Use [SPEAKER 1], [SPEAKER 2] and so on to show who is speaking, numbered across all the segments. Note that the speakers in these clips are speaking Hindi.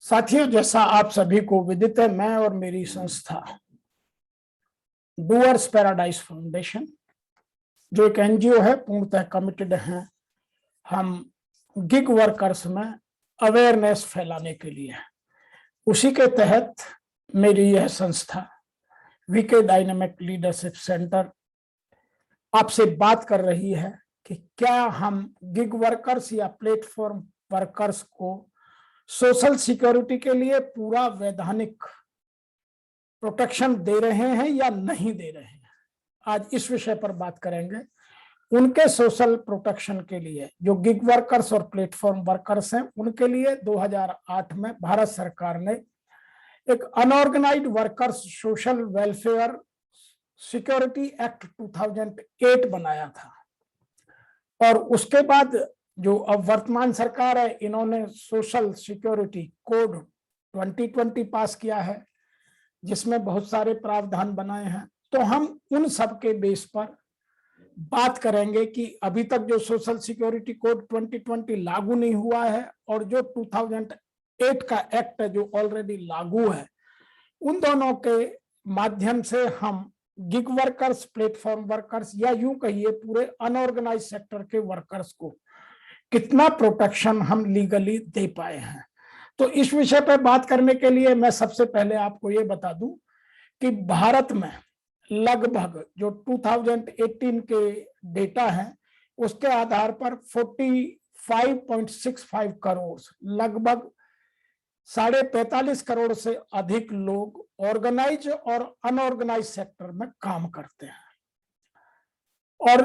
[SPEAKER 1] साथियों, जैसा आप सभी को विदित है, मैं और मेरी संस्था डूअर्स पैराडाइज फाउंडेशन, जो एक एनजीओ है, पूर्णतः कमिटेड हैं हम गिग वर्कर्स में अवेयरनेस फैलाने के लिए। उसी के तहत मेरी यह संस्था वीके डायनेमिक लीडरशिप सेंटर आपसे बात कर रही है कि क्या हम गिग वर्कर्स या प्लेटफॉर्म वर्कर्स को सोशल सिक्योरिटी के लिए पूरा वैधानिक प्रोटेक्शन दे रहे हैं या नहीं दे रहे हैं। आज इस विषय पर बात करेंगे। उनके सोशल प्रोटेक्शन के लिए जो गिग वर्कर्स और प्लेटफॉर्म वर्कर्स हैं, उनके लिए 2008 में भारत सरकार ने एक unorganised workers social welfare security act 2008 बनाया था। और उसके बाद जो अब वर्तमान सरकार है, इन्होंने सोशल सिक्योरिटी कोड 2020 पास किया है, जिसमें बहुत सारे प्रावधान बनाए हैं। तो हम उन सब के बेस पर बात करेंगे कि अभी तक जो सोशल सिक्योरिटी कोड 2020 लागू नहीं हुआ है और जो 2008 का एक्ट है जो ऑलरेडी लागू है, उन दोनों के माध्यम से हम गिग वर्कर्स, प्लेटफॉर्म वर्कर्स या यूं कहिए पूरे अनऑर्गेनाइज सेक्टर के वर्कर्स को कितना प्रोटेक्शन हम लीगली दे पाए हैं। तो इस विषय पर बात करने के लिए मैं सबसे पहले आपको ये बता दूं कि भारत में लगभग जो 2018 के डेटा है, उसके आधार पर 45.65 करोड़, लगभग 45.5 करोड़ से अधिक लोग ऑर्गेनाइज और अनऑर्गेनाइज सेक्टर में काम करते हैं और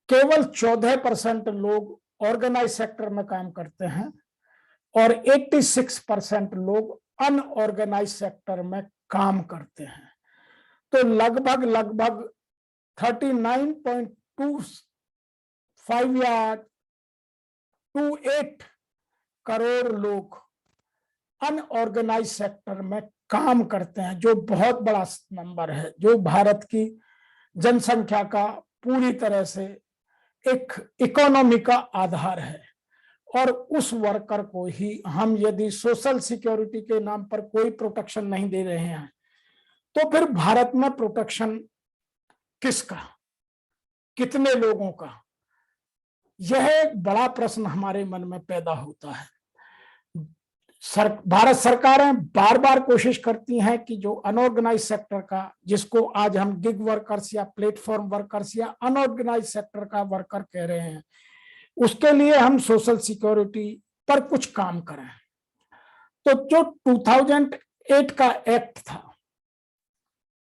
[SPEAKER 1] केवल 14% लोग ऑर्गेनाइज सेक्टर में काम करते हैं और 86% लोग अनऑर्गेनाइज सेक्टर में काम करते हैं। तो लगभग 39.25 या 28 करोड़ लोग अनऑर्गेनाइज सेक्टर में काम करते हैं, जो बहुत बड़ा नंबर है, जो भारत की जनसंख्या का पूरी तरह से एक इकोनॉमी का आधार है। और उस वर्कर को ही हम यदि सोशल सिक्योरिटी के नाम पर कोई प्रोटेक्शन नहीं दे रहे हैं, तो फिर भारत में प्रोटेक्शन किसका, कितने लोगों का, यह एक बड़ा प्रश्न हमारे मन में पैदा होता है। भारत सरकारें बार बार कोशिश करती हैं कि जो अनऑर्गेनाइज सेक्टर का, जिसको आज हम गिग वर्कर्स या प्लेटफॉर्म वर्कर्स या अनऑर्गेनाइज सेक्टर का वर्कर कह रहे हैं, उसके लिए हम सोशल सिक्योरिटी पर कुछ काम करें। तो जो 2008 का एक्ट था,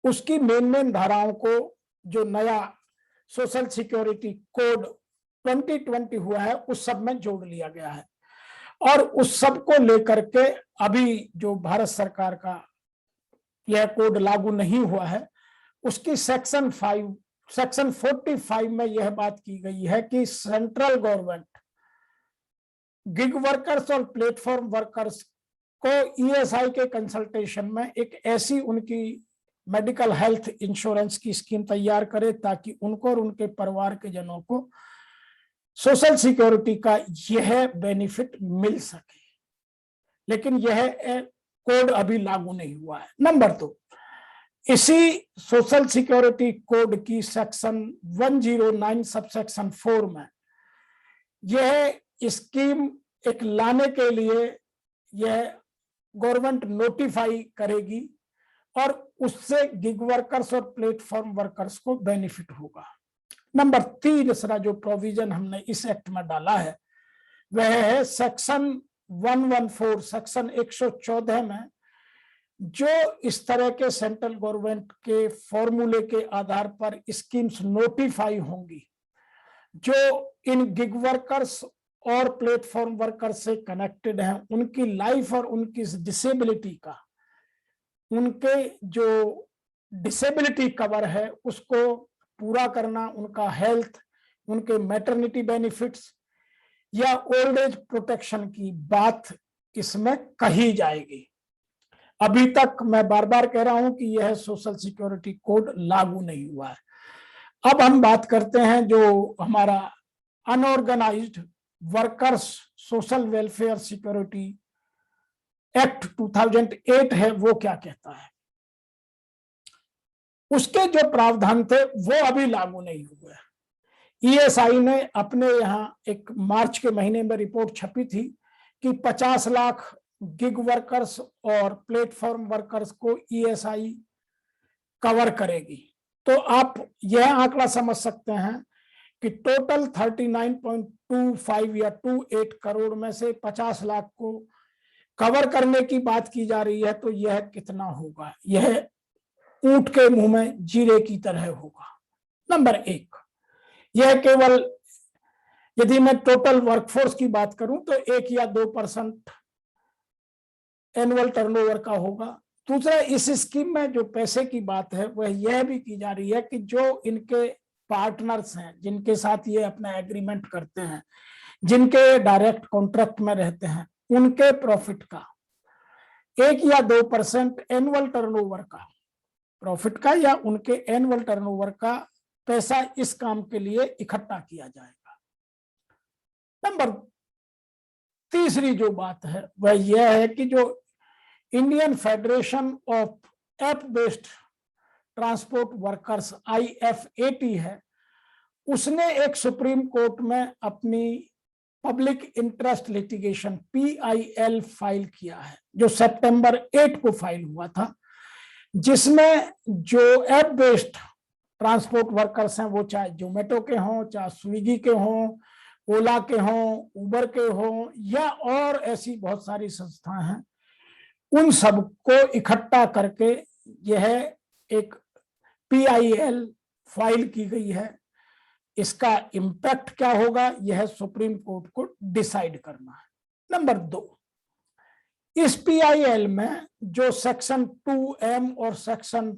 [SPEAKER 1] उसकी मेन धाराओं को जो नया सोशल सिक्योरिटी कोड 2020 हुआ है, उस सब में जोड़ लिया गया है। और उस सब को लेकर के अभी जो भारत सरकार का यह कोड लागू नहीं हुआ है, उसकी सेक्शन 45 में यह बात की गई है कि सेंट्रल गवर्नमेंट गिग वर्कर्स और प्लेटफॉर्म वर्कर्स को ईएसआई के कंसल्टेशन में एक ऐसी उनकी मेडिकल हेल्थ इंश्योरेंस की स्कीम तैयार करे ताकि उनको और उनके परिवार के जनों को सोशल सिक्योरिटी का यह बेनिफिट मिल सके। लेकिन यह कोड अभी लागू नहीं हुआ है। नंबर 2, इसी सोशल सिक्योरिटी कोड की सेक्शन 109 सबसेक्शन 4 में यह स्कीम एक लाने के लिए यह गवर्नमेंट नोटिफाई करेगी और उससे गिग वर्कर्स और प्लेटफॉर्म वर्कर्स को बेनिफिट होगा। नंबर 3, दूसरा जो प्रोविजन हमने इस एक्ट में डाला है वह है सेक्शन 114, सेक्शन 114 में जो इस तरह के सेंट्रल गवर्नमेंट के फॉर्मूले के आधार पर स्कीम्स नोटिफाई होंगी, जो इन गिग वर्कर्स और प्लेटफॉर्म वर्कर्स से कनेक्टेड हैं, उनकी लाइफ और उनकी डिसेबिलिटी का, उनके जो डिसेबिलिटी कवर है उसको पूरा करना, उनका हेल्थ, उनके मैटरनिटी बेनिफिट्स या ओल्ड एज प्रोटेक्शन की बात इसमें कही जाएगी। अभी तक मैं बार बार कह रहा हूं कि यह सोशल सिक्योरिटी कोड लागू नहीं हुआ है। अब हम बात करते हैं जो हमारा unorganised workers social welfare security act 2008 है वो क्या कहता है। उसके जो प्रावधान थे वो अभी लागू नहीं हुए। ईएसआई ने अपने यहाँ एक मार्च के महीने में रिपोर्ट छपी थी कि 50 लाख गिग वर्कर्स और प्लेटफॉर्म वर्कर्स को ईएसआई कवर करेगी। तो आप यह आंकड़ा समझ सकते हैं कि टोटल 39.25 या 28 करोड़ में से 50 लाख को कवर करने की बात की जा रही है, तो यह कितना होगा। यह ऊंट के मुंह में जीरे की तरह होगा। नंबर एक, यह केवल यदि मैं टोटल वर्कफोर्स की बात करूं तो 1 या 2% एनुअल टर्नओवर का होगा। दूसरा, इस स्कीम में जो पैसे की बात है वह यह भी की जा रही है कि जो इनके पार्टनर्स हैं, जिनके साथ ये अपना एग्रीमेंट करते हैं, जिनके डायरेक्ट कॉन्ट्रैक्ट में रहते हैं, उनके प्रॉफिट का 1 या 2% एनुअल टर्नओवर का प्रॉफिट का या उनके एनुअल टर्नओवर का पैसा इस काम के लिए इकट्ठा किया जाएगा। नंबर तीसरी जो बात है वह यह है कि जो Indian federation of app based transport workers IFAT है, उसने एक सुप्रीम कोर्ट में अपनी public interest litigation PIL file किया है, जो सितंबर 8 को फाइल हुआ था, जिसमें जो ऐप बेस्ड ट्रांसपोर्ट वर्कर्स हैं, वो चाहे जोमेटो के हों, चाहे स्विगी के हों, ओला के हों, उबर के हों या और ऐसी बहुत सारी संस्थाएं हैं, उन सबको इकट्ठा करके यह एक PIL फाइल की गई है। इसका इम्पैक्ट क्या होगा यह सुप्रीम कोर्ट को डिसाइड करना है। नंबर 2, इस PIL में जो सेक्शन 2M और section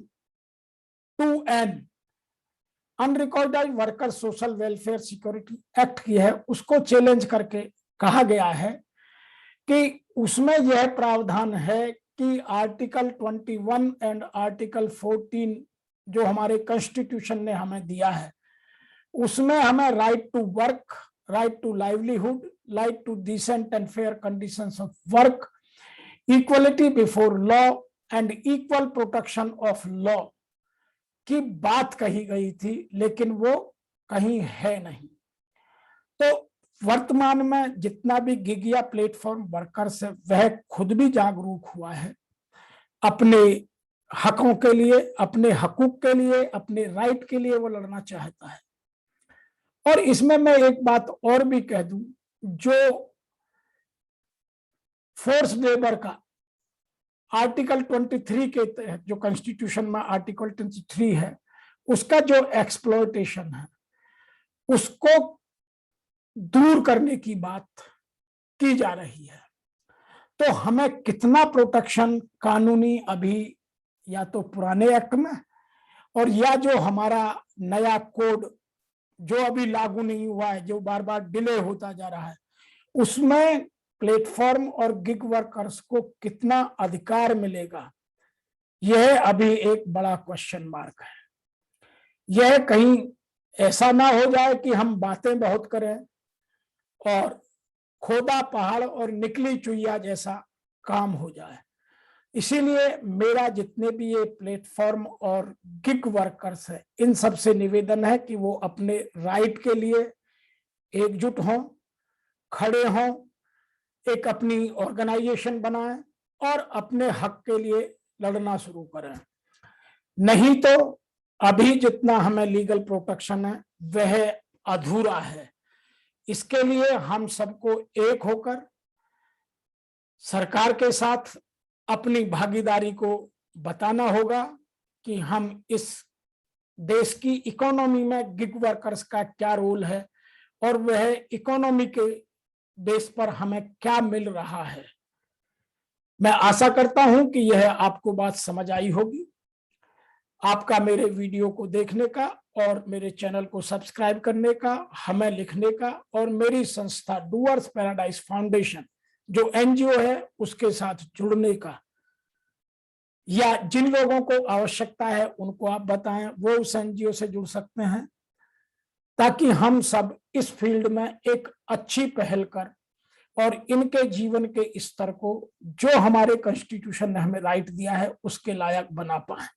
[SPEAKER 1] 2N unrecorded worker social welfare security act की है, उसको चैलेंज करके कहा गया है कि उसमें यह प्रावधान है कि आर्टिकल 21 एंड आर्टिकल 14 जो हमारे कॉन्स्टिट्यूशन ने हमें दिया है, उसमें हमें right to work, right to livelihood, right to decent and fair conditions of work, equality before law and equal protection of law की बात कही गई थी, लेकिन वो कहीं है नहीं। तो वर्तमान में जितना भी गिग या प्लेटफॉर्म वर्कर्स है वह खुद भी जागरूक हुआ है अपने हकों के लिए, अपने हकूक के लिए, अपने राइट के लिए वो लड़ना चाहता है। और इसमें मैं एक बात और भी कह दूं, जो फोर्स लेबर का आर्टिकल 23 के तहत, जो कॉन्स्टिट्यूशन में आर्टिकल 23 है, उसका जो एक्सप्लॉयटेशन है उसको दूर करने की बात की जा रही है। तो हमें कितना प्रोटेक्शन कानूनी अभी या तो पुराने एक्ट में और या जो हमारा नया कोड जो अभी लागू नहीं हुआ है, जो बार बार डिले होता जा रहा है, उसमें प्लेटफॉर्म और गिग वर्कर्स को कितना अधिकार मिलेगा, यह अभी एक बड़ा क्वेश्चन मार्क है। यह कहीं ऐसा ना हो जाए कि हम बातें बहुत करें और खोदा पहाड़ और निकली चुईया जैसा काम हो जाए। इसीलिए मेरा जितने भी ये प्लेटफॉर्म और गिग वर्कर्स है, इन सब से निवेदन है कि वो अपने राइट के लिए एकजुट हों, खड़े हों, एक अपनी ऑर्गेनाइजेशन बनाएं और अपने हक के लिए लड़ना शुरू करें। नहीं तो अभी जितना हमें लीगल प्रोटेक्शन है वह अधूरा है। इसके लिए हम सबको एक होकर सरकार के साथ अपनी भागीदारी को बताना होगा कि हम इस देश की इकोनॉमी में गिग वर्कर्स का क्या रोल है और वह इकोनॉमी के बेस पर हमें क्या मिल रहा है। मैं आशा करता हूं कि यह आपको बात समझ आई होगी। आपका मेरे वीडियो को देखने का और मेरे चैनल को सब्सक्राइब करने का, हमें लिखने का और मेरी संस्था डूअर्स पैराडाइज फाउंडेशन जो NGO है उसके साथ जुड़ने का, या जिन लोगों को आवश्यकता है उनको आप बताएं, वो उस NGO से जुड़ सकते हैं, ताकि हम सब इस फील्ड में एक अच्छी पहल कर और इनके जीवन के स्तर को जो हमारे कॉन्स्टिट्यूशन ने हमें राइट दिया है उसके लायक बना पाए।